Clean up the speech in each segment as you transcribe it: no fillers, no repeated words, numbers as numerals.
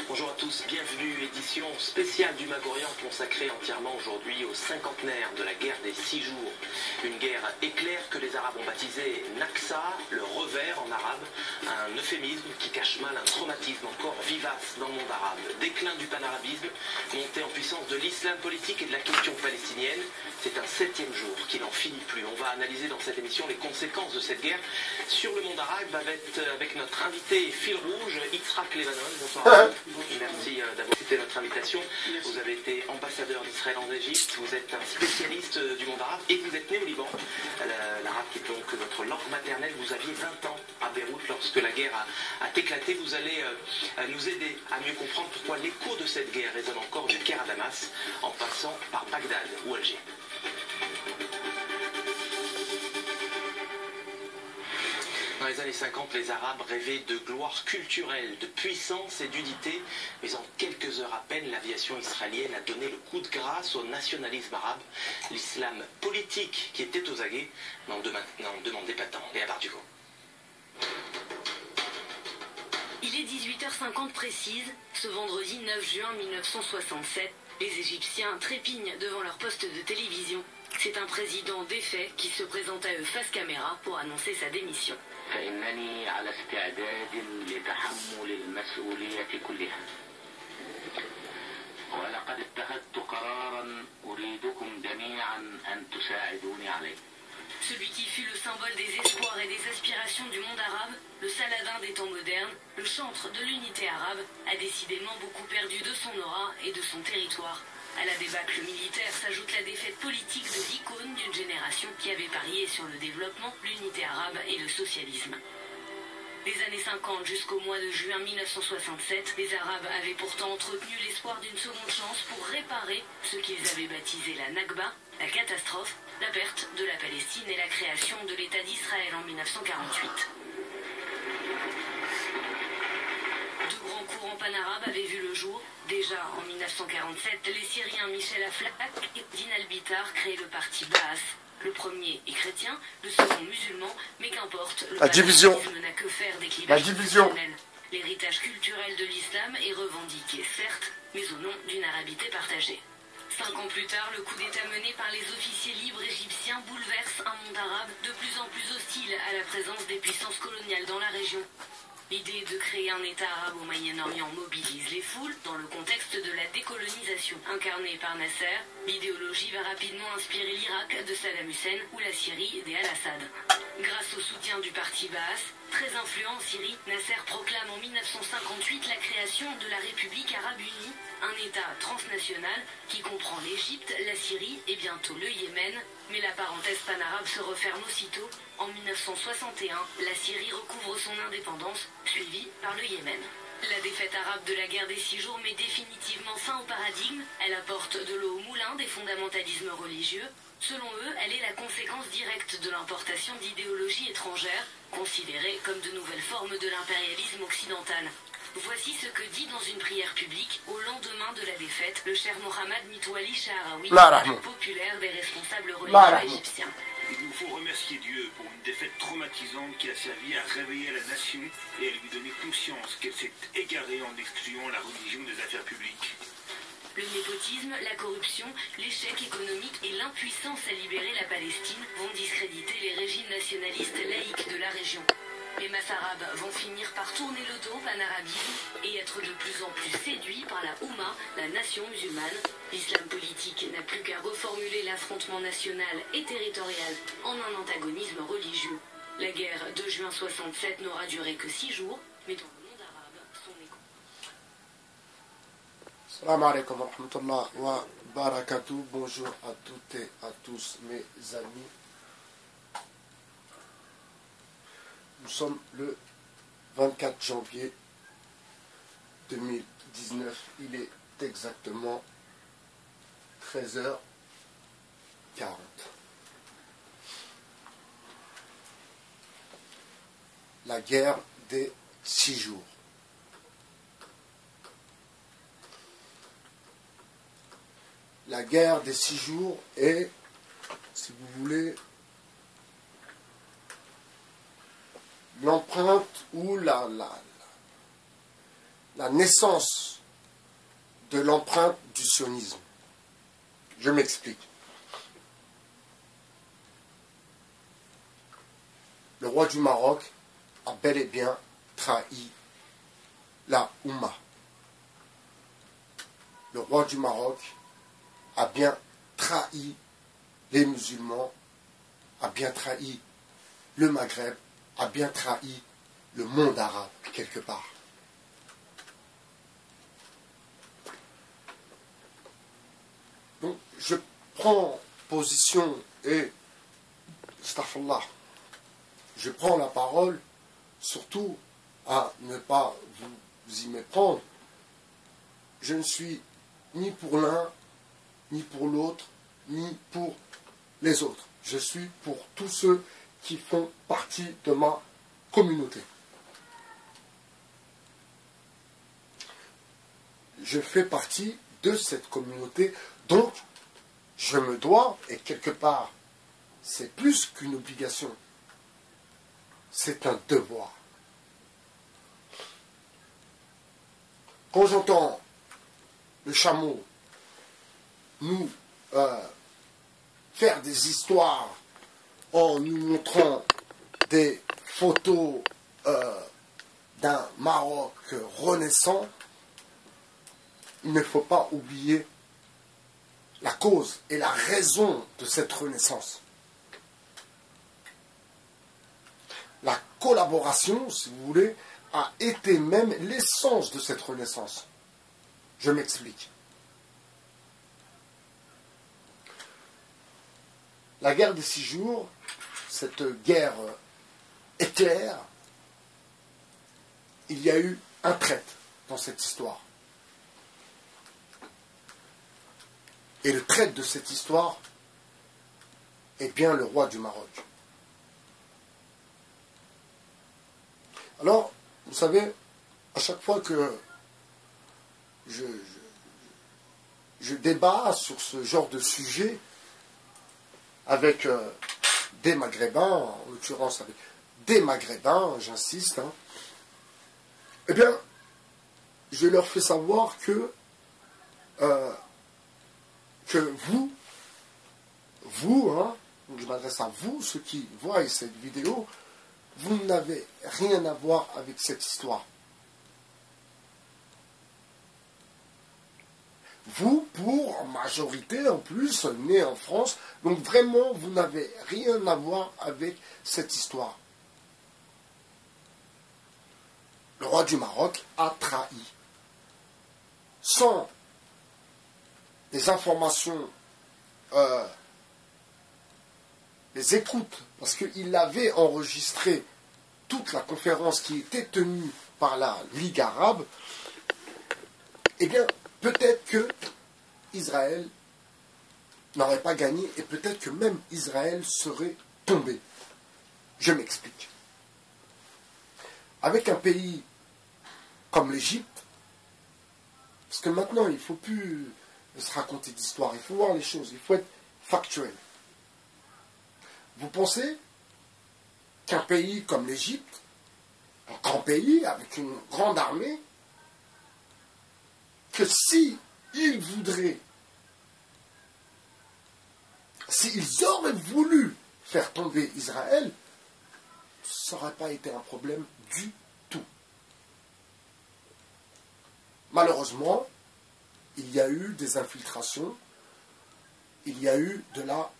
Bonjour à tous, bienvenue, édition spéciale du Mag-Orient consacrée entièrement aujourd'hui au cinquantenaire de la guerre des 6 jours. Une guerre éclair que les Arabes ont baptisé Naksa, le revers en arabe, un euphémisme qui cache mal un traumatisme encore vivace dans le monde arabe. Déclin du panarabisme, montée en puissance de l'islam politique et de la question palestinienne. C'est un 7e jour qui n'en finit plus. On va analyser dans cette émission les conséquences de cette guerre sur le monde arabe avec notre invité fil rouge, Yitzhak Lebanon. Bonsoir. Merci d'avoir accepté notre invitation. Vous avez été ambassadeur d'Israël en Égypte, vous êtes un spécialiste du monde arabe et vous êtes né au Liban. L'arabe qui est donc notre langue maternelle. Vous aviez 20 ans à Beyrouth lorsque la guerre a éclaté. Vous allez nous aider à mieux comprendre pourquoi l'écho de cette guerre résonne encore du Caire à Damas en passant par Bagdad ou Alger. Dans les années 50, les Arabes rêvaient de gloire culturelle, de puissance et d'unité, mais en quelques heures à peine, l'aviation israélienne a donné le coup de grâce au nationalisme arabe. L'islam politique qui était aux aguets n'en demandait pas tant. Et à Bardugo. Il est 18h50 précise, ce vendredi 9 juin 1967. Les Égyptiens trépignent devant leur poste de télévision. C'est un président défait qui se présente à eux face caméra pour annoncer sa démission. فإنني على استعداد لتحمل المسؤولية كلها ولقد اتخذت قرارا أريدكم جميعا أن تساعدوني عليه. Celui qui fut le symbole des espoirs et des aspirations du monde arabe, le Saladin des temps modernes, le chantre de l'unité arabe, a décidément beaucoup perdu de son aura et de son territoire. À la débâcle militaire s'ajoute la défaite politique de l'icône d'une génération qui avait parié sur le développement, l'unité arabe et le socialisme. Les années 50 jusqu'au mois de juin 1967, les Arabes avaient pourtant entretenu l'espoir d'une seconde chance pour réparer ce qu'ils avaient baptisé la Nakba, la catastrophe, la perte de la Palestine et la création de l'État d'Israël en 1948. De grands courants panarabes avaient vu le jour. Déjà en 1947, les Syriens Michel Aflaq et Din al-Bitar créent le parti Baas. Le premier est chrétien, le second musulman, mais qu'importe, le panarabisme n'a que faire des clivages traditionnels. L'héritage culturel de l'islam est revendiqué, certes, mais au nom d'une arabité partagée. 5 ans plus tard, le coup d'État mené par les officiers libres égyptiens bouleverse un monde arabe de plus en plus hostile à la présence des puissances coloniales dans la région. L'idée de créer un État arabe au Moyen-Orient mobilise les foules dans le contexte de la décolonisation incarnée par Nasser. L'idéologie va rapidement inspirer l'Irak de Saddam Hussein ou la Syrie d'Al-Assad. Grâce au soutien du parti Baas, très influent en Syrie, Nasser proclame en 1958 la création de la République arabe unie, un État transnational qui comprend l'Égypte, la Syrie et bientôt le Yémen. Mais la parenthèse panarabe se referme aussitôt. En 1961, la Syrie recouvre son indépendance, suivie par le Yémen. La défaite arabe de la guerre des 6 jours met définitivement fin au paradigme. Elle apporte de l'eau au moulin des fondamentalismes religieux. Selon eux, elle est la conséquence directe de l'importation d'idéologies étrangères, considérées comme de nouvelles formes de l'impérialisme occidental. Voici ce que dit dans une prière publique, au lendemain de la défaite, le cher Mohammad Mitwali Sha'arawi, le plus populaire des responsables religieux égyptiens. Il nous faut remercier Dieu pour une défaite traumatisante qui a servi à réveiller la nation et à lui donner conscience qu'elle s'est égarée en excluant la religion des affaires publiques. Le népotisme, la corruption, l'échec économique et l'impuissance à libérer la Palestine vont discréditer les régimes nationalistes laïques de la région. Les masses arabes vont finir par tourner le dos au panarabisme et être de plus en plus séduits par la Oumma, la nation musulmane. L'islam politique n'a plus qu'à reformuler l'affrontement national et territorial en un antagonisme religieux. La guerre de juin 67 n'aura duré que 6 jours, mais dans le monde arabe, son écho. Salam alaikum wa rahmatullah wa barakatuh. Bonjour à toutes et à tous mes amis. Nous sommes le 24 janvier 2019. Il est exactement 13h40. La guerre des 6 jours. La guerre des 6 jours est, si vous voulez, l'empreinte ou la naissance de l'empreinte du sionisme. Je m'explique. Le roi du Maroc a bel et bien trahi la Oumma. Le roi du Maroc a bien trahi les musulmans, a bien trahi le Maghreb, a bien trahi le monde arabe, quelque part. Donc, je prends position et, astaghfirullah, je prends la parole surtout à ne pas vous y méprendre. Je ne suis ni pour l'un, ni pour l'autre, ni pour les autres. Je suis pour tous ceux qui font partie de ma communauté. Je fais partie de cette communauté, donc je me dois, et quelque part, c'est plus qu'une obligation, c'est un devoir. Quand j'entends le chameau nous faire des histoires en nous montrant des photos d'un Maroc renaissant, il ne faut pas oublier la cause et la raison de cette renaissance. La collaboration, si vous voulez, a été même l'essence de cette renaissance. Je m'explique. La guerre des 6 jours, cette guerre éclair, il y a eu un traître dans cette histoire. Et le traître de cette histoire est bien le roi du Maroc. Alors, vous savez, à chaque fois que je débat sur ce genre de sujet avec des Maghrébins, en l'occurrence avec des Maghrébins, j'insiste, eh bien, je leur fais savoir que vous, je m'adresse à vous, ceux qui voient cette vidéo, vous n'avez rien à voir avec cette histoire. Vous, pour en majorité en plus, né en France, donc vraiment, vous n'avez rien à voir avec cette histoire. Le roi du Maroc a trahi. Sans les informations, les écoutes, parce qu'il avait enregistré toute la conférence qui était tenue par la Ligue arabe, eh bien, peut-être que Israël n'aurait pas gagné et peut-être que même Israël serait tombé. Je m'explique. Avec un pays comme l'Égypte, parce que maintenant, il ne faut plus se raconter d'histoire, il faut voir les choses, il faut être factuel. Vous pensez qu'un pays comme l'Égypte, un grand pays avec une grande armée, que si ils voudraient, s'ils auraient voulu faire tomber Israël, ça n'aurait pas été un problème du tout. Malheureusement, il y a eu des infiltrations, il y a eu de la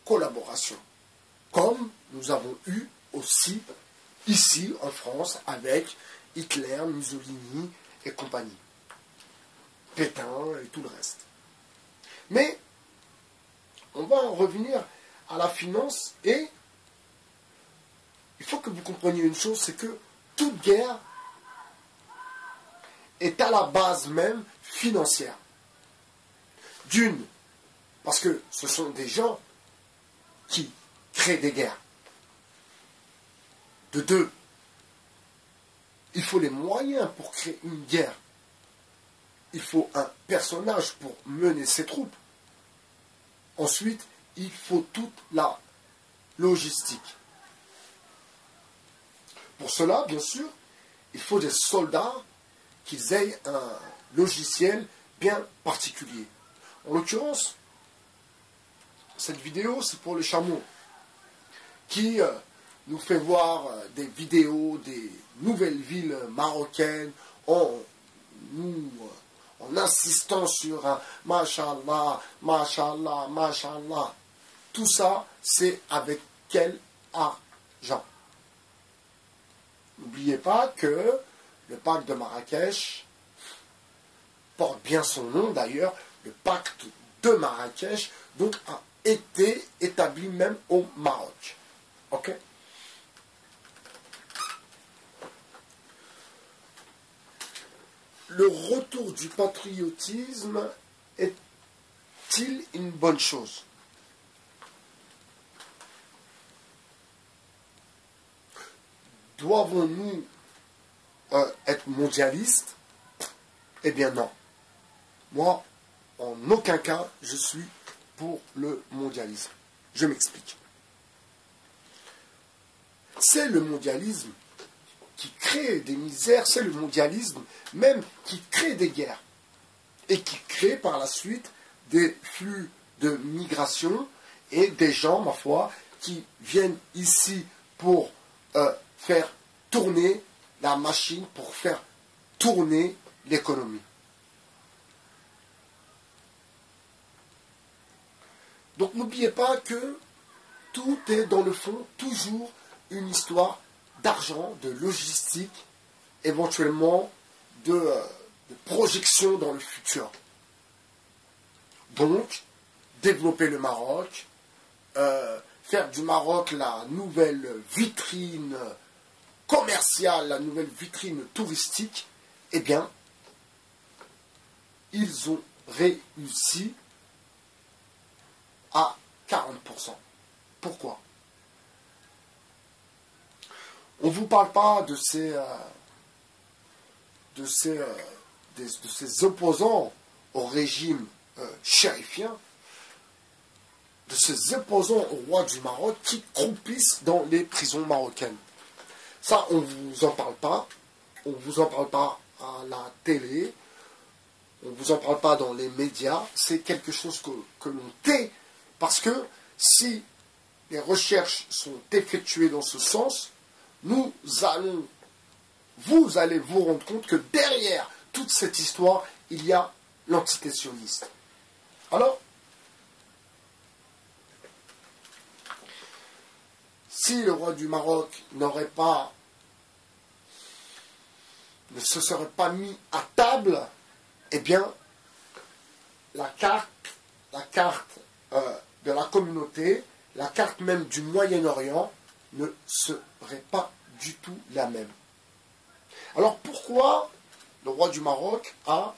collaboration, comme nous avons eu aussi ici en France avec Hitler, Mussolini et compagnie. Pétain et tout le reste. Mais on va en revenir à la finance et il faut que vous compreniez une chose, c'est que toute guerre est à la base même financière. D'une, parce que ce sont des gens qui créent des guerres. De deux, il faut les moyens pour créer une guerre. Il faut un personnage pour mener ses troupes. Ensuite, il faut toute la logistique. Pour cela, bien sûr, il faut des soldats qui aient un logiciel bien particulier. En l'occurrence, cette vidéo, c'est pour le chameau, qui nous fait voir des vidéos des nouvelles villes marocaines en insistant sur un Mashallah, Mashallah, Mashallah. Tout ça, c'est avec quel argent? N'oubliez pas que le pacte de Marrakech porte bien son nom d'ailleurs, le pacte de Marrakech, donc a été établi même au Maroc. Ok? Le retour du patriotisme est-il une bonne chose? Doivons-nous être mondialistes? Eh bien non. Moi, en aucun cas, je suis pour le mondialisme. Je m'explique. C'est le mondialisme qui crée des misères, c'est le mondialisme même qui crée des guerres et qui crée par la suite des flux de migration et des gens, ma foi, qui viennent ici pour faire tourner la machine, pour faire tourner l'économie. Donc n'oubliez pas que tout est dans le fond toujours une histoire d'argent, de logistique, éventuellement de projection dans le futur. Donc, développer le Maroc, faire du Maroc la nouvelle vitrine commerciale, la nouvelle vitrine touristique, eh bien, ils ont réussi à 40%. Pourquoi? On ne vous parle pas de ces opposants au régime chérifien, de ces opposants au roi du Maroc qui croupissent dans les prisons marocaines. Ça, on ne vous en parle pas. On ne vous en parle pas à la télé. On ne vous en parle pas dans les médias. C'est quelque chose que l'on tait. Parce que si les recherches sont effectuées dans ce sens, vous allez vous rendre compte que derrière toute cette histoire, il y a l'entité sioniste. Alors, si le roi du Maroc ne se serait pas mis à table, eh bien, la carte de la communauté, la carte même du Moyen-Orient, ne serait pas du tout la même. Alors pourquoi le roi du Maroc a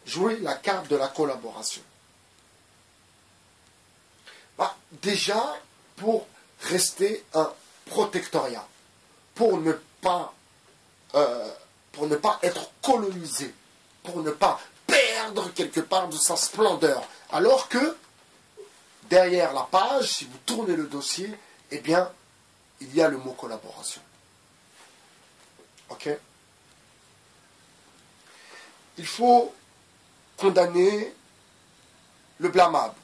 joué la carte de la collaboration? Déjà pour rester un protectorat, pour ne pas être colonisé, pour ne pas perdre quelque part de sa splendeur. Alors que derrière la page, si vous tournez le dossier, eh bien, il y a le mot collaboration. Ok? Il faut condamner le blâmable,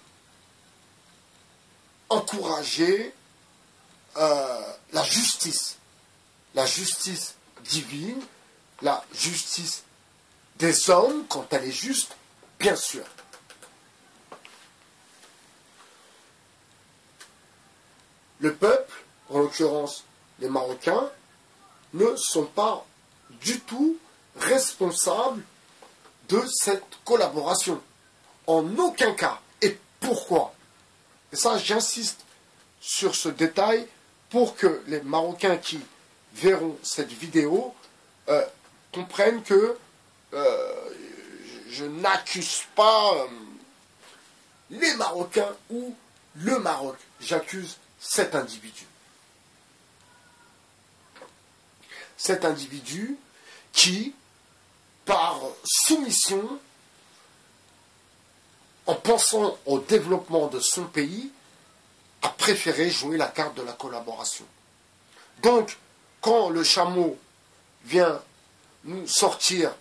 encourager la justice divine, la justice des hommes, quand elle est juste, bien sûr. Le peuple, en l'occurrence les Marocains, ne sont pas du tout responsables de cette collaboration. En aucun cas. Et pourquoi? Et ça, j'insiste sur ce détail pour que les Marocains qui verront cette vidéo comprennent que je n'accuse pas les Marocains ou le Maroc. J'accuse cet individu. Cet individu qui, par soumission, en pensant au développement de son pays, a préféré jouer la carte de la collaboration. Donc, quand le chameau vient nous sortir,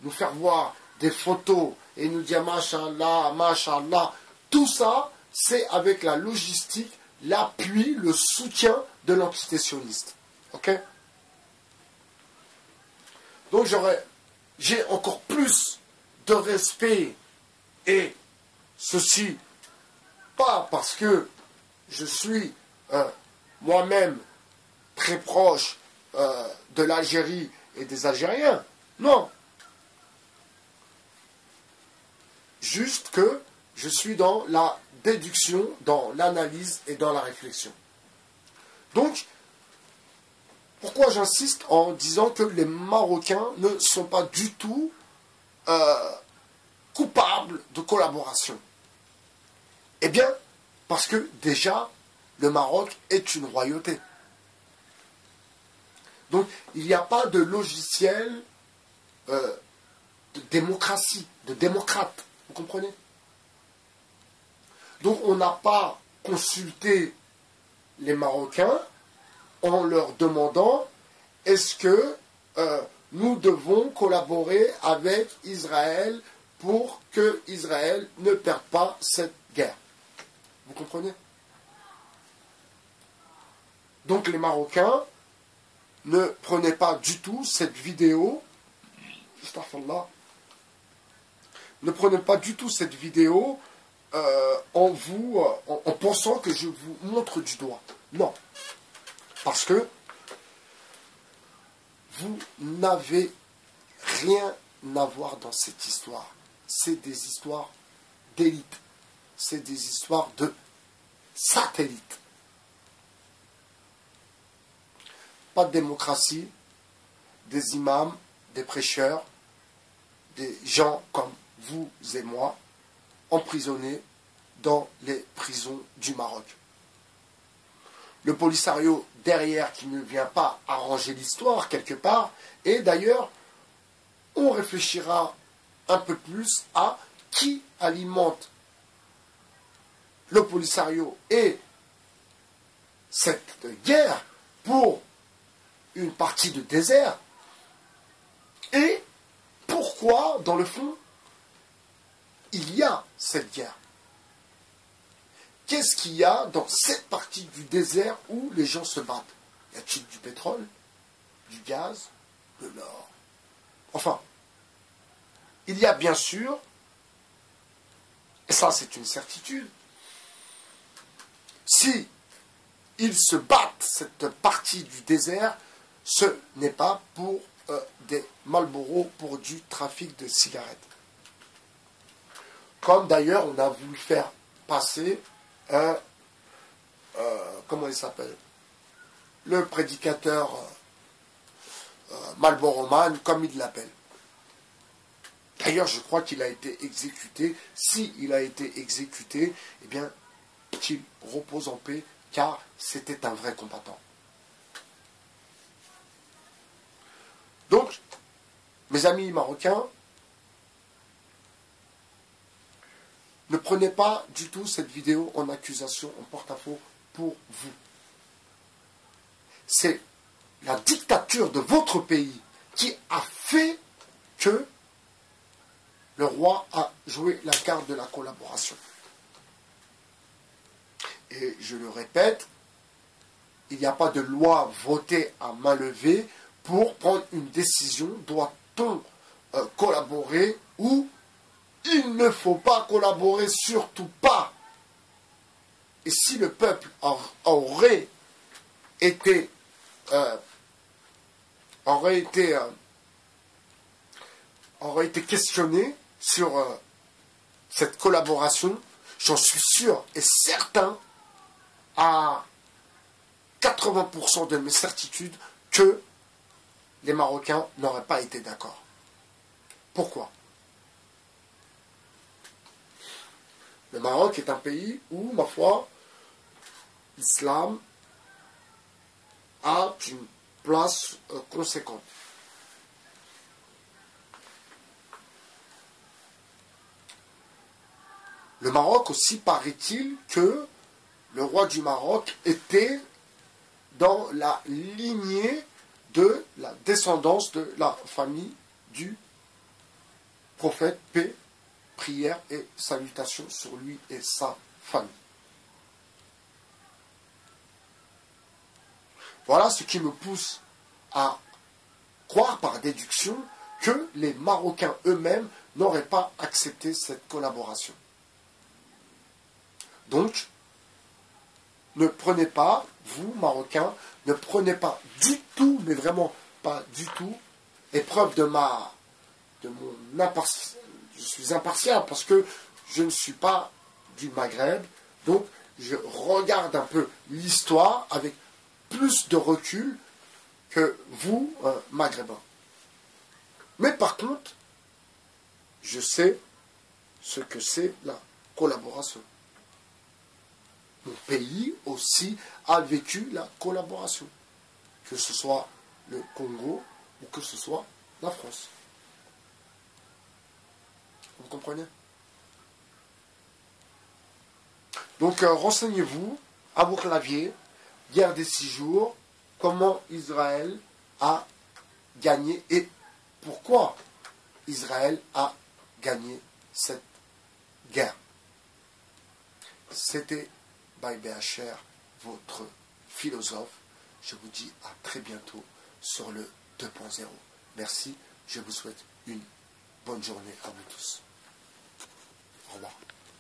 nous faire voir des photos et il nous dit Machallah, Machallah, tout ça, c'est avec la logistique, l'appui, le soutien de l'entité sioniste. Ok? Donc j'ai encore plus de respect, et ceci, pas parce que je suis moi-même très proche de l'Algérie et des Algériens, non. Juste que je suis dans la déduction, dans l'analyse et dans la réflexion. Donc, pourquoi j'insiste en disant que les Marocains ne sont pas du tout coupables de collaboration? Eh bien, parce que déjà, le Maroc est une royauté. Donc, il n'y a pas de logiciel de démocratie, de démocrate. Vous comprenez? Donc, on n'a pas consulté les Marocains en leur demandant est-ce que nous devons collaborer avec Israël pour que Israël ne perde pas cette guerre. Vous comprenez? Donc les Marocains ne prenaient pas du tout cette vidéo, ne prenaient pas du tout cette vidéo en pensant que je vous montre du doigt. Non. Parce que vous n'avez rien à voir dans cette histoire. C'est des histoires d'élite. C'est des histoires de satellites. Pas de démocratie, des imams, des prêcheurs, des gens comme vous et moi, emprisonnés dans les prisons du Maroc. Le Polisario derrière qui ne vient pas arranger l'histoire quelque part, et d'ailleurs, on réfléchira un peu plus à qui alimente le Polisario et cette guerre pour une partie de désert, et pourquoi, dans le fond, il y a cette guerre. Qu'est-ce qu'il y a dans cette partie du désert où les gens se battent? Y a-t-il du pétrole, du gaz, de l'or? Enfin, il y a bien sûr, et ça c'est une certitude, si ils se battent cette partie du désert, ce n'est pas pour des Marlboro, pour du trafic de cigarettes. Comme d'ailleurs on a voulu faire passer comment il s'appelle, le prédicateur Marlboroman, comme il l'appelle. D'ailleurs, je crois qu'il a été exécuté. S'il a été exécuté, eh bien, qu'il repose en paix, car c'était un vrai combattant. Donc, mes amis marocains, ne prenez pas du tout cette vidéo en accusation, en porte-à-faux pour vous. C'est la dictature de votre pays qui a fait que le roi a joué la carte de la collaboration. Et je le répète, il n'y a pas de loi votée à main levée pour prendre une décision. Doit-on collaborer ou il ne faut pas collaborer, surtout pas. Et si le peuple aurait été questionné sur cette collaboration, j'en suis sûr et certain à 80% de mes certitudes que les Marocains n'auraient pas été d'accord. Pourquoi? Le Maroc est un pays où, ma foi, l'islam a une place conséquente. Le Maroc aussi, paraît-il que le roi du Maroc était dans la lignée de la descendance de la famille du prophète, paix, prière et salutations sur lui et sa famille. Voilà ce qui me pousse à croire par déduction que les Marocains eux-mêmes n'auraient pas accepté cette collaboration. Donc, ne prenez pas, vous, Marocains, ne prenez pas du tout, mais vraiment pas du tout, épreuve de mon impartialité. Je suis impartial parce que je ne suis pas du Maghreb, donc je regarde un peu l'histoire avec plus de recul que vous, Maghrébins. Mais par contre, je sais ce que c'est la collaboration. Mon pays aussi a vécu la collaboration, que ce soit le Congo ou que ce soit la France. Vous comprenez? Donc renseignez-vous à vos claviers, guerre des 6 jours, comment Israël a gagné et pourquoi Israël a gagné cette guerre. C'était By BHR, votre philosophe. Je vous dis à très bientôt sur le 2.0. Merci, je vous souhaite une bonne journée à vous tous. Au revoir.